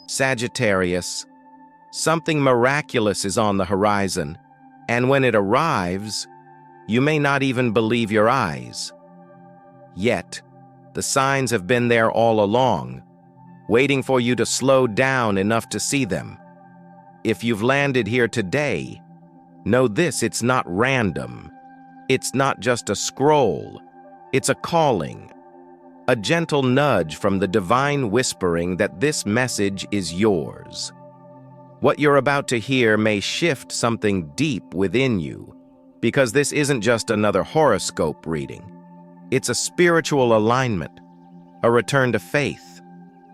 Sagittarius, something miraculous is on the horizon, and when it arrives, you may not even believe your eyes. Yet, the signs have been there all along, waiting for you to slow down enough to see them. If you've landed here today, know this: it's not random. It's not just a scroll. It's a calling, a gentle nudge from the divine whispering that this message is yours. What you're about to hear may shift something deep within you, because this isn't just another horoscope reading. It's a spiritual alignment, a return to faith,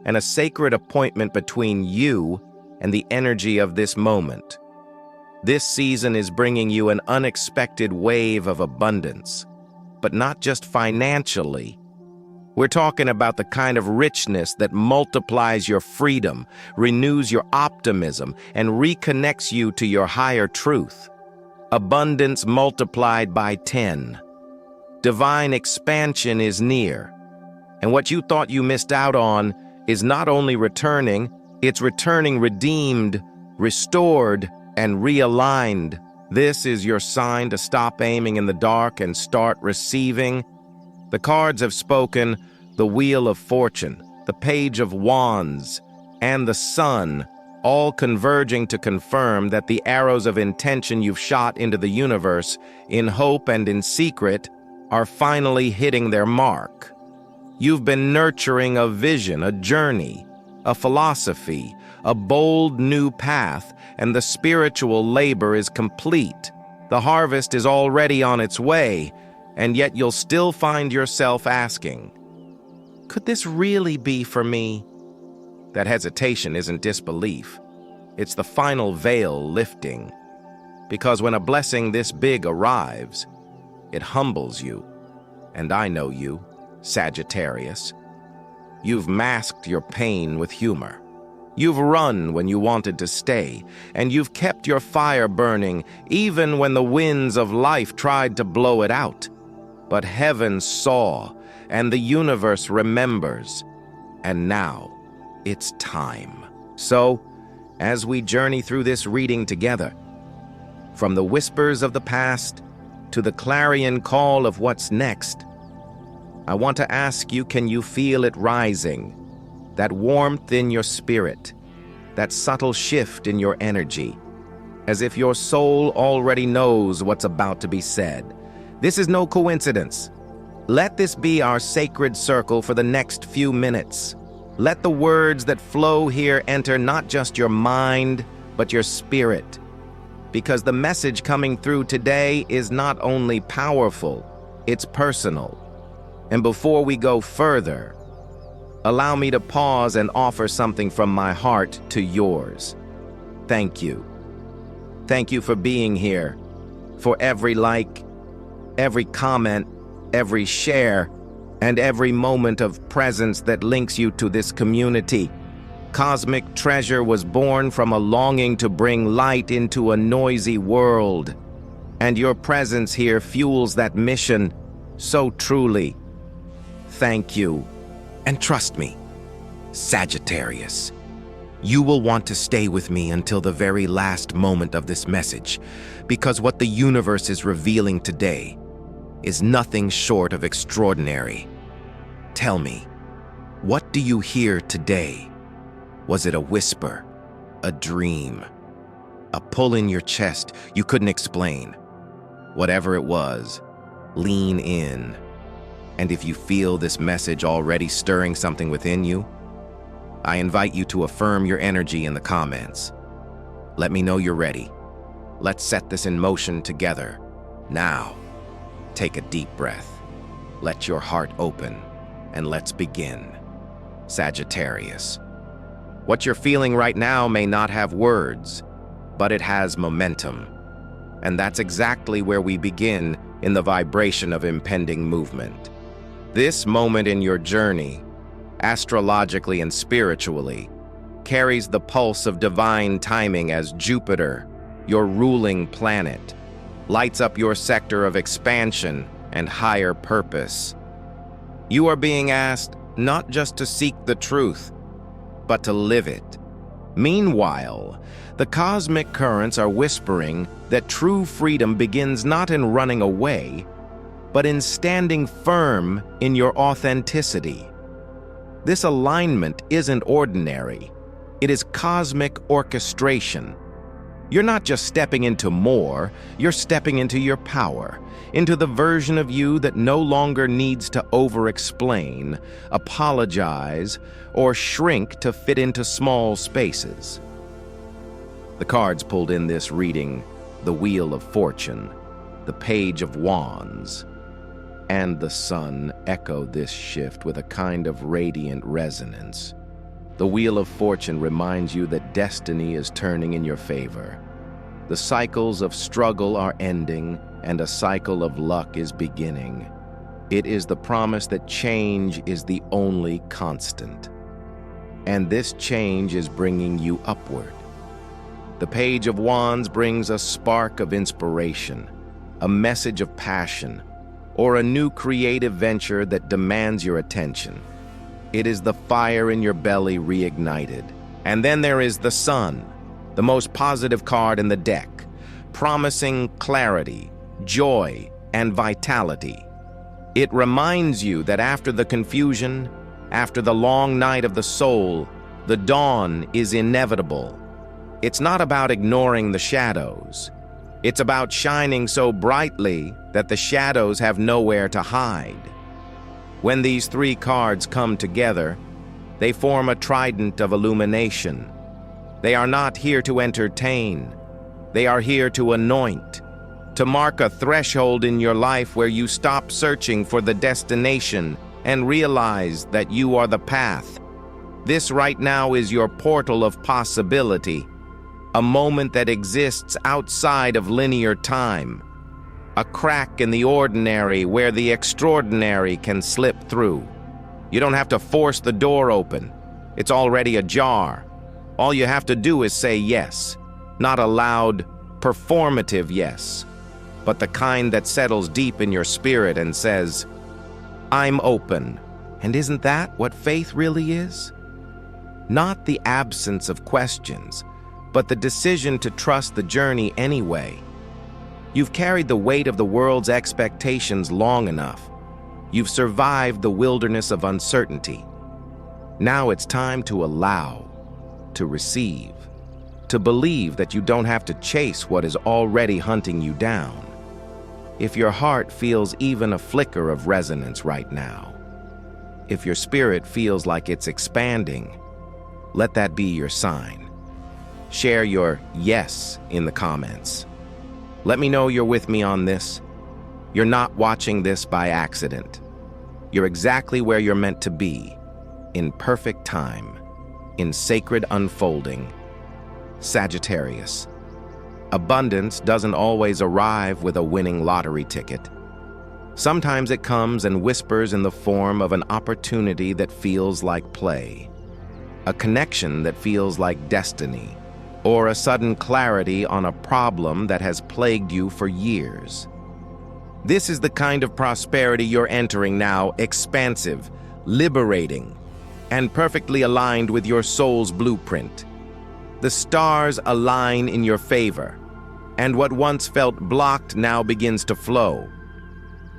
and a sacred appointment between you and the energy of this moment. This season is bringing you an unexpected wave of abundance, but not just financially. We're talking about the kind of richness that multiplies your freedom, renews your optimism, and reconnects you to your higher truth. Abundance multiplied by 10. Divine expansion is near, and what you thought you missed out on is not only returning, it's returning redeemed, restored, and realigned. This is your sign to stop aiming in the dark and start receiving. The cards have spoken: the Wheel of Fortune, the Page of Wands, and the Sun, all converging to confirm that the arrows of intention you've shot into the universe, in hope and in secret, are finally hitting their mark. You've been nurturing a vision, a journey, a philosophy, a bold new path, and the spiritual labor is complete. The harvest is already on its way, and yet you'll still find yourself asking, could this really be for me? That hesitation isn't disbelief. It's the final veil lifting. Because when a blessing this big arrives, it humbles you. And I know you, Sagittarius. You've masked your pain with humor. You've run when you wanted to stay, and you've kept your fire burning even when the winds of life tried to blow it out. But heaven saw, and the universe remembers, and now it's time. So, as we journey through this reading together, from the whispers of the past to the clarion call of what's next, I want to ask you, can you feel it rising? That warmth in your spirit, that subtle shift in your energy, as if your soul already knows what's about to be said. This is no coincidence. Let this be our sacred circle for the next few minutes. Let the words that flow here enter not just your mind, but your spirit. Because the message coming through today is not only powerful, it's personal. And before we go further, allow me to pause and offer something from my heart to yours. Thank you. Thank you for being here, for every like, every comment, every share, and every moment of presence that links you to this community. Cosmic Treasure was born from a longing to bring light into a noisy world, and your presence here fuels that mission so truly. Thank you. And trust me, Sagittarius, you will want to stay with me until the very last moment of this message, because what the universe is revealing today is nothing short of extraordinary. Tell me, what do you hear today? Was it a whisper, a dream, a pull in your chest you couldn't explain? Whatever it was, lean in. And if you feel this message already stirring something within you, I invite you to affirm your energy in the comments. Let me know you're ready. Let's set this in motion together. Now, take a deep breath. Let your heart open, and let's begin. Sagittarius. What you're feeling right now may not have words, but it has momentum. And that's exactly where we begin in the vibration of impending movement. This moment in your journey, astrologically and spiritually, carries the pulse of divine timing as Jupiter, your ruling planet, lights up your sector of expansion and higher purpose. You are being asked not just to seek the truth, but to live it, Meanwhile, the cosmic currents are whispering that true freedom begins not in running away, but in standing firm in your authenticity. This alignment isn't ordinary. It is cosmic orchestration. You're not just stepping into more, you're stepping into your power, into the version of you that no longer needs to over-explain, apologize, or shrink to fit into small spaces. The cards pulled in this reading, the Wheel of Fortune, the Page of Wands, and the Sun echo this shift with a kind of radiant resonance. The Wheel of Fortune reminds you that destiny is turning in your favor. The cycles of struggle are ending, and a cycle of luck is beginning. It is the promise that change is the only constant. And this change is bringing you upward. The Page of Wands brings a spark of inspiration, a message of passion, or a new creative venture that demands your attention. It is the fire in your belly reignited. And then there is the Sun, the most positive card in the deck, promising clarity, joy, and vitality. It reminds you that after the confusion, after the long night of the soul, the dawn is inevitable. It's not about ignoring the shadows. It's about shining so brightly that the shadows have nowhere to hide. When these three cards come together, they form a trident of illumination. They are not here to entertain. They are here to anoint, to mark a threshold in your life where you stop searching for the destination and realize that you are the path. This right now is your portal of possibility, a moment that exists outside of linear time, a crack in the ordinary where the extraordinary can slip through. You don't have to force the door open. It's already ajar. All you have to do is say yes, not a loud, performative yes, but the kind that settles deep in your spirit and says, I'm open. And isn't that what faith really is? Not the absence of questions, but the decision to trust the journey anyway. You've carried the weight of the world's expectations long enough. You've survived the wilderness of uncertainty. Now it's time to allow, to receive, to believe that you don't have to chase what is already hunting you down. If your heart feels even a flicker of resonance right now, if your spirit feels like it's expanding, let that be your sign. Share your yes in the comments. Let me know you're with me on this. You're not watching this by accident. You're exactly where you're meant to be, in perfect time, in sacred unfolding. Sagittarius. Abundance doesn't always arrive with a winning lottery ticket. Sometimes it comes and whispers in the form of an opportunity that feels like play, a connection that feels like destiny, or a sudden clarity on a problem that has plagued you for years. This is the kind of prosperity you're entering now, expansive, liberating, and perfectly aligned with your soul's blueprint. The stars align in your favor, and what once felt blocked now begins to flow.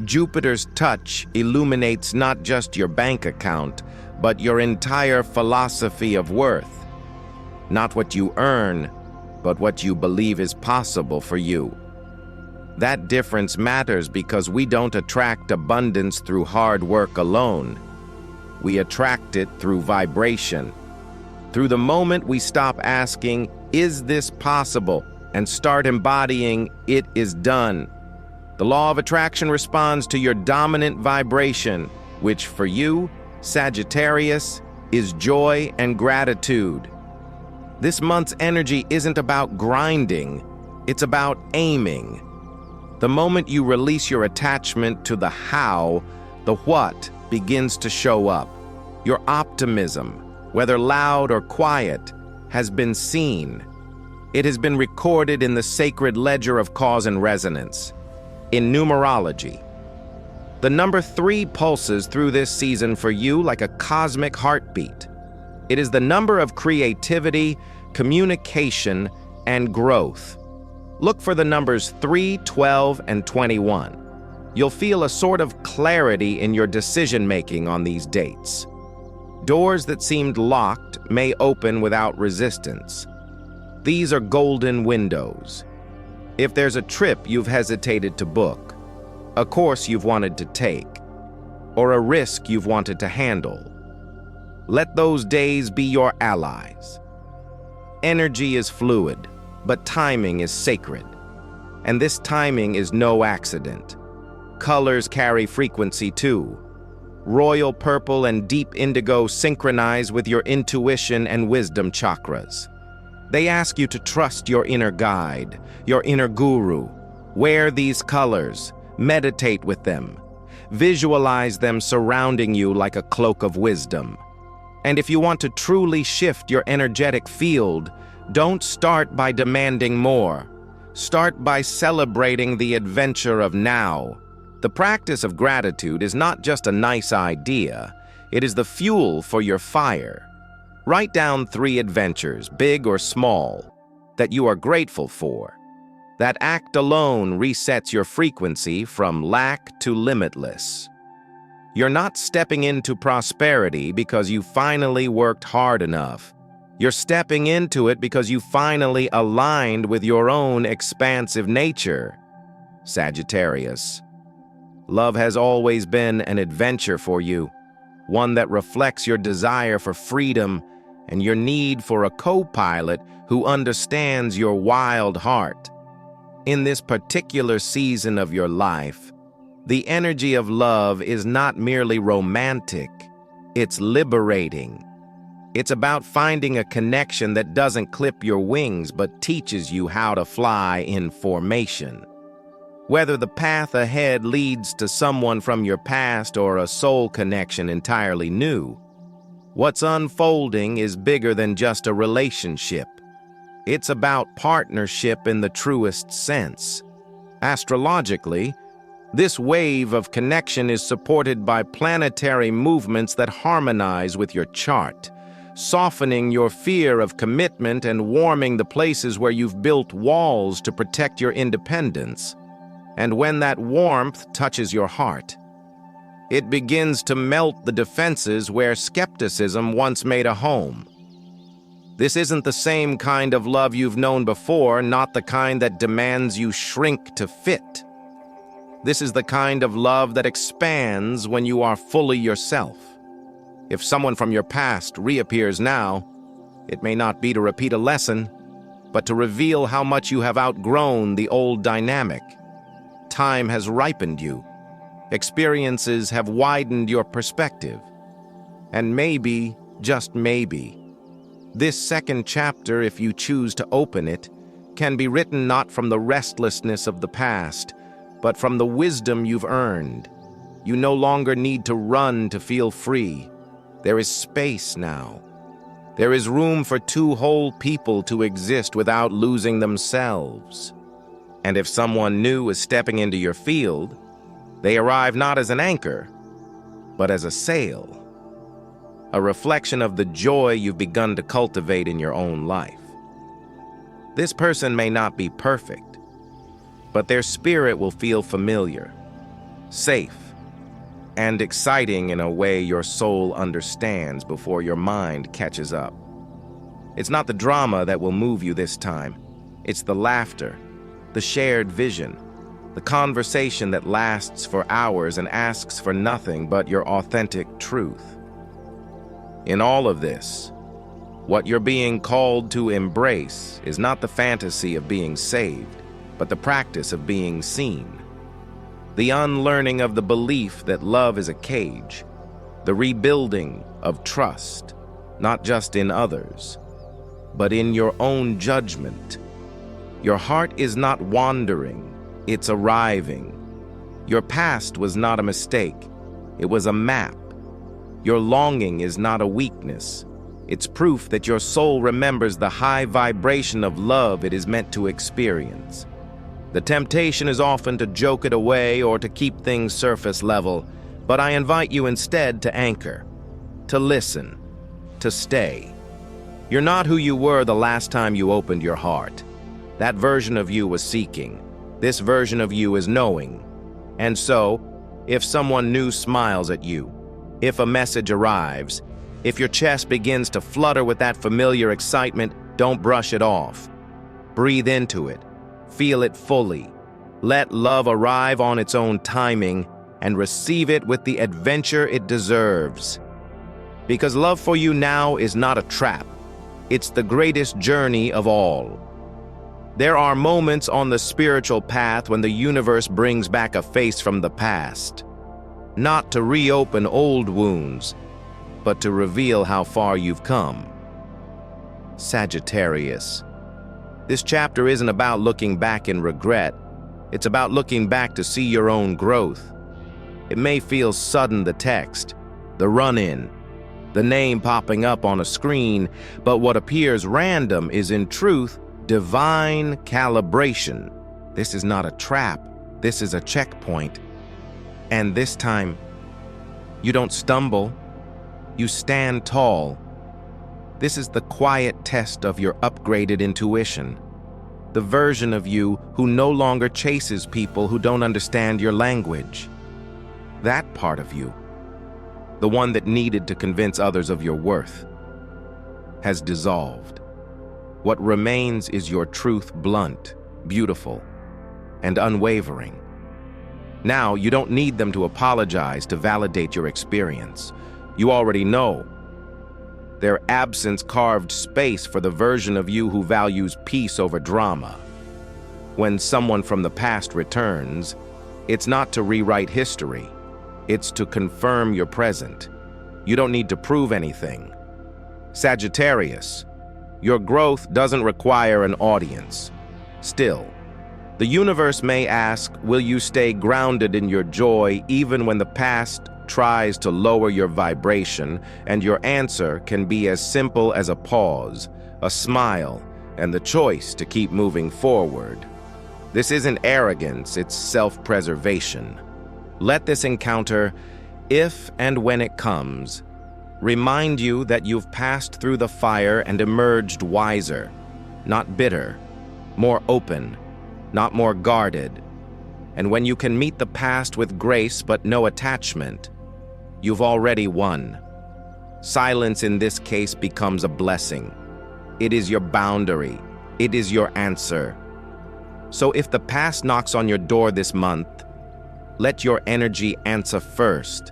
Jupiter's touch illuminates not just your bank account, but your entire philosophy of worth. Not what you earn, but what you believe is possible for you. That difference matters because we don't attract abundance through hard work alone. We attract it through vibration. Through the moment we stop asking, is this possible, and start embodying, it is done. The law of attraction responds to your dominant vibration, which for you, Sagittarius, is joy and gratitude. This month's energy isn't about grinding, it's about aiming. The moment you release your attachment to the how, the what begins to show up. Your optimism, whether loud or quiet, has been seen. It has been recorded in the sacred ledger of cause and resonance. In numerology, the number 3 pulses through this season for you like a cosmic heartbeat. It is the number of creativity, communication, and growth. Look for the numbers 3, 12, and 21. You'll feel a sort of clarity in your decision-making on these dates. Doors that seemed locked may open without resistance. These are golden windows. If there's a trip you've hesitated to book, a course you've wanted to take, or a risk you've wanted to handle, let those days be your allies. Energy is fluid, but timing is sacred. And this timing is no accident. Colors carry frequency too. Royal purple and deep indigo synchronize with your intuition and wisdom chakras. They ask you to trust your inner guide, your inner guru. Wear these colors, meditate with them. Visualize them surrounding you like a cloak of wisdom. And if you want to truly shift your energetic field, don't start by demanding more. Start by celebrating the adventure of now. The practice of gratitude is not just a nice idea, it is the fuel for your fire. Write down 3 adventures, big or small, that you are grateful for. That act alone resets your frequency from lack to limitless. You're not stepping into prosperity because you finally worked hard enough. You're stepping into it because you finally aligned with your own expansive nature. Sagittarius. Love has always been an adventure for you, one that reflects your desire for freedom and your need for a co-pilot who understands your wild heart. In this particular season of your life, the energy of love is not merely romantic, it's liberating. It's about finding a connection that doesn't clip your wings but teaches you how to fly in formation. Whether the path ahead leads to someone from your past or a soul connection entirely new, what's unfolding is bigger than just a relationship. It's about partnership in the truest sense. Astrologically, this wave of connection is supported by planetary movements that harmonize with your chart, softening your fear of commitment and warming the places where you've built walls to protect your independence. And when that warmth touches your heart, it begins to melt the defenses where skepticism once made a home. This isn't the same kind of love you've known before, not the kind that demands you shrink to fit. This is the kind of love that expands when you are fully yourself. If someone from your past reappears now, it may not be to repeat a lesson, but to reveal how much you have outgrown the old dynamic. Time has ripened you. Experiences have widened your perspective. And maybe, just maybe, this second chapter, if you choose to open it, can be written not from the restlessness of the past, but from the wisdom you've earned. You no longer need to run to feel free. There is space now. There is room for 2 whole people to exist without losing themselves. And if someone new is stepping into your field, they arrive not as an anchor, but as a sail. A reflection of the joy you've begun to cultivate in your own life. This person may not be perfect, but their spirit will feel familiar, safe, and exciting in a way your soul understands before your mind catches up. It's not the drama that will move you this time. It's the laughter, the shared vision, the conversation that lasts for hours and asks for nothing but your authentic truth. In all of this, what you're being called to embrace is not the fantasy of being saved, but the practice of being seen. The unlearning of the belief that love is a cage, the rebuilding of trust, not just in others, but in your own judgment. Your heart is not wandering, it's arriving. Your past was not a mistake, it was a map. Your longing is not a weakness, it's proof that your soul remembers the high vibration of love it is meant to experience. The temptation is often to joke it away or to keep things surface level, but I invite you instead to anchor, to listen, to stay. You're not who you were the last time you opened your heart. That version of you was seeking. This version of you is knowing. And so, if someone new smiles at you, if a message arrives, if your chest begins to flutter with that familiar excitement, don't brush it off. Breathe into it. Feel it fully. Let love arrive on its own timing and receive it with the adventure it deserves. Because love for you now is not a trap. It's the greatest journey of all. There are moments on the spiritual path when the universe brings back a face from the past. Not to reopen old wounds, but to reveal how far you've come. Sagittarius. This chapter isn't about looking back in regret. It's about looking back to see your own growth. It may feel sudden, the text, the run-in, the name popping up on a screen, but what appears random is in truth divine calibration. This is not a trap. This is a checkpoint. And this time, you don't stumble. You stand tall. This is the quiet test of your upgraded intuition. The version of you who no longer chases people who don't understand your language. That part of you, the one that needed to convince others of your worth, has dissolved. What remains is your truth, blunt, beautiful, and unwavering. Now, you don't need them to apologize to validate your experience. You already know. Their absence carved space for the version of you who values peace over drama. When someone from the past returns, it's not to rewrite history. It's to confirm your present. You don't need to prove anything. Sagittarius, your growth doesn't require an audience. Still, the universe may ask, will you stay grounded in your joy even when the past tries to lower your vibration? And your answer can be as simple as a pause, a smile, and the choice to keep moving forward. This isn't arrogance, it's self-preservation. Let this encounter, if and when it comes, remind you that you've passed through the fire and emerged wiser, not bitter, more open, not more guarded. And when you can meet the past with grace but no attachment, you've already won. Silence in this case becomes a blessing. It is your boundary. It is your answer. So if the past knocks on your door this month, let your energy answer first.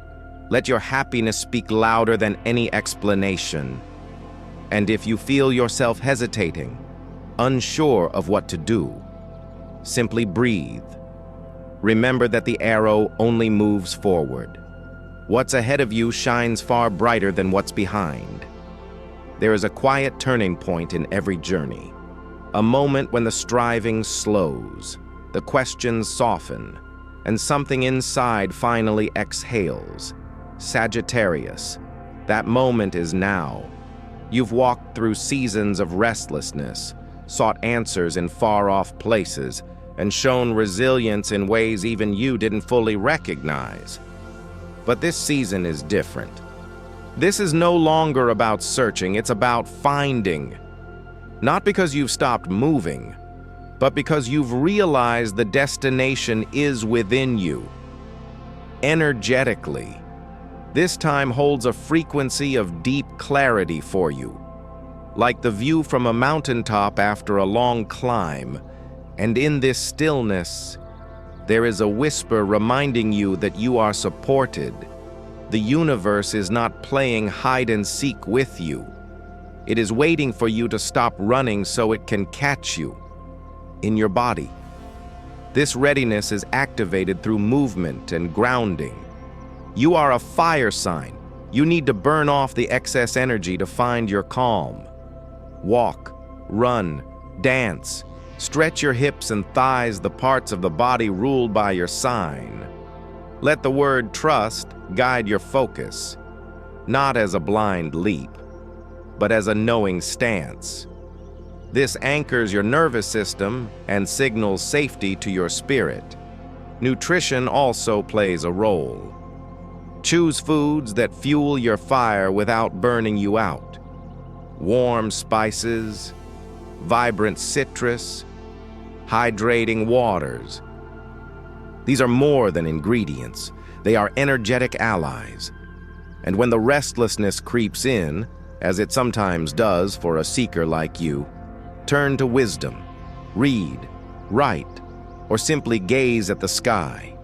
Let your happiness speak louder than any explanation. And if you feel yourself hesitating, unsure of what to do, simply breathe. Remember that the arrow only moves forward. What's ahead of you shines far brighter than what's behind. There is a quiet turning point in every journey, a moment when the striving slows, the questions soften, and something inside finally exhales. Sagittarius, that moment is now. You've walked through seasons of restlessness, sought answers in far-off places, and shown resilience in ways even you didn't fully recognize. But this season is different. This is no longer about searching, it's about finding. Not because you've stopped moving, but because you've realized the destination is within you. Energetically, this time holds a frequency of deep clarity for you, like the view from a mountaintop after a long climb. And in this stillness, there is a whisper reminding you that you are supported. The universe is not playing hide and seek with you. It is waiting for you to stop running so it can catch you in your body. This readiness is activated through movement and grounding. You are a fire sign. You need to burn off the excess energy to find your calm. Walk, run, dance. Stretch your hips and thighs, the parts of the body ruled by your sign. Let the word trust guide your focus, not as a blind leap, but as a knowing stance. This anchors your nervous system and signals safety to your spirit. Nutrition also plays a role. Choose foods that fuel your fire without burning you out. warm spices, vibrant citrus, hydrating waters. These are more than ingredients. They are energetic allies. And when the restlessness creeps in, as it sometimes does for a seeker like you, turn to wisdom, read, write, or simply gaze at the sky.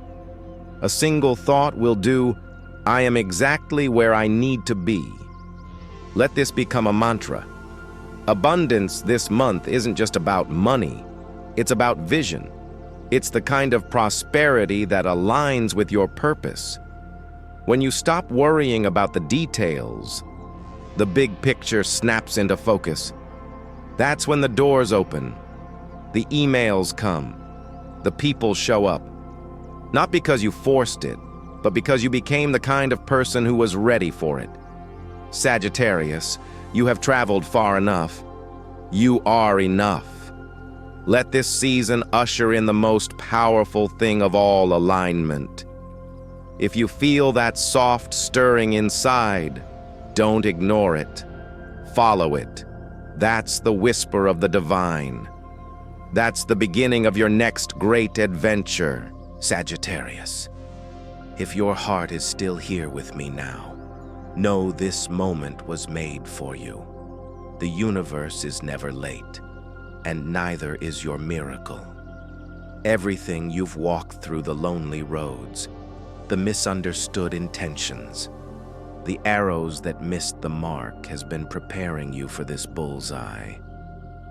A single thought will do, I am exactly where I need to be. Let this become a mantra. Abundance this month isn't just about money, it's about vision. It's the kind of prosperity that aligns with your purpose. When you stop worrying about the details, the big picture snaps into focus. That's when the doors open, the emails come, the people show up. Not because you forced it, but because you became the kind of person who was ready for it. Sagittarius, you have traveled far enough. You are enough. Let this season usher in the most powerful thing of all, alignment. If you feel that soft stirring inside, don't ignore it. Follow it. That's the whisper of the divine. That's the beginning of your next great adventure, Sagittarius. If your heart is still here with me now, know this moment was made for you. The universe is never late, and neither is your miracle. Everything you've walked through, the lonely roads, the misunderstood intentions, the arrows that missed the mark, has been preparing you for this bullseye.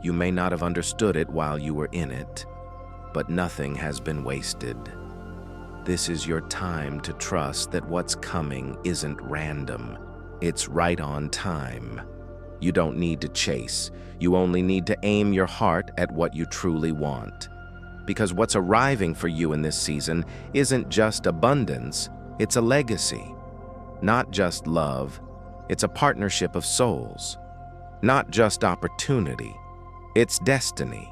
You may not have understood it while you were in it, but nothing has been wasted. This is your time to trust that what's coming isn't random. It's right on time. You don't need to chase. You only need to aim your heart at what you truly want. Because what's arriving for you in this season isn't just abundance, it's a legacy. Not just love, it's a partnership of souls. Not just opportunity, it's destiny.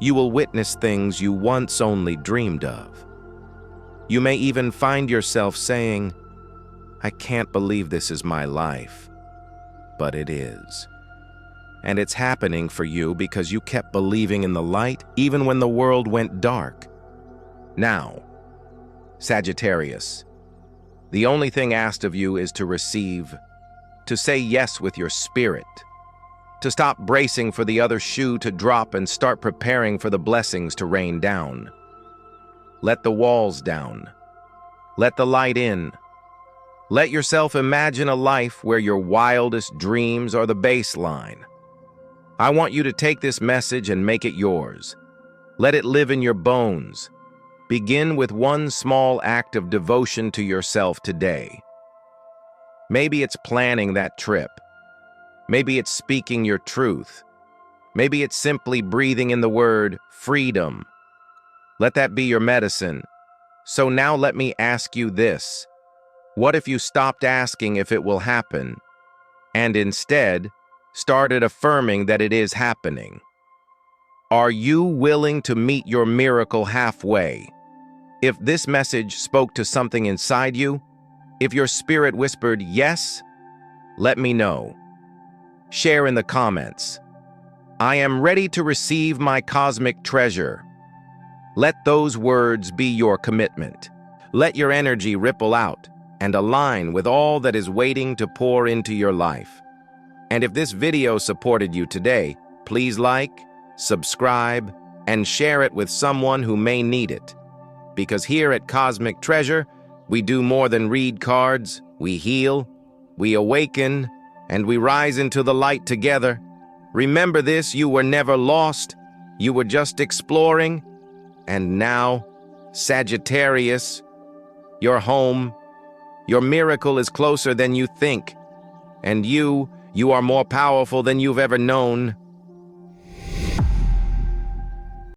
You will witness things you once only dreamed of. You may even find yourself saying, I can't believe this is my life. But it is. And it's happening for you because you kept believing in the light even when the world went dark. Now, Sagittarius, the only thing asked of you is to receive, to say yes with your spirit, to stop bracing for the other shoe to drop and start preparing for the blessings to rain down. Let the walls down. Let the light in. Let yourself imagine a life where your wildest dreams are the baseline. I want you to take this message and make it yours. Let it live in your bones. Begin with one small act of devotion to yourself today. Maybe it's planning that trip. Maybe it's speaking your truth. Maybe it's simply breathing in the word freedom. Let that be your medicine. So now let me ask you this. What if you stopped asking if it will happen, and instead started affirming that it is happening? Are you willing to meet your miracle halfway? If this message spoke to something inside you, if your spirit whispered yes, let me know. Share in the comments. I am ready to receive my cosmic treasure. Let those words be your commitment. Let your energy ripple out and align with all that is waiting to pour into your life. And if this video supported you today, please like, subscribe, and share it with someone who may need it. Because here at Cosmic Treasure, we do more than read cards, we heal, we awaken, and we rise into the light together. Remember this, you were never lost, you were just exploring. And now, Sagittarius, your home, your miracle is closer than you think. And you are more powerful than you've ever known.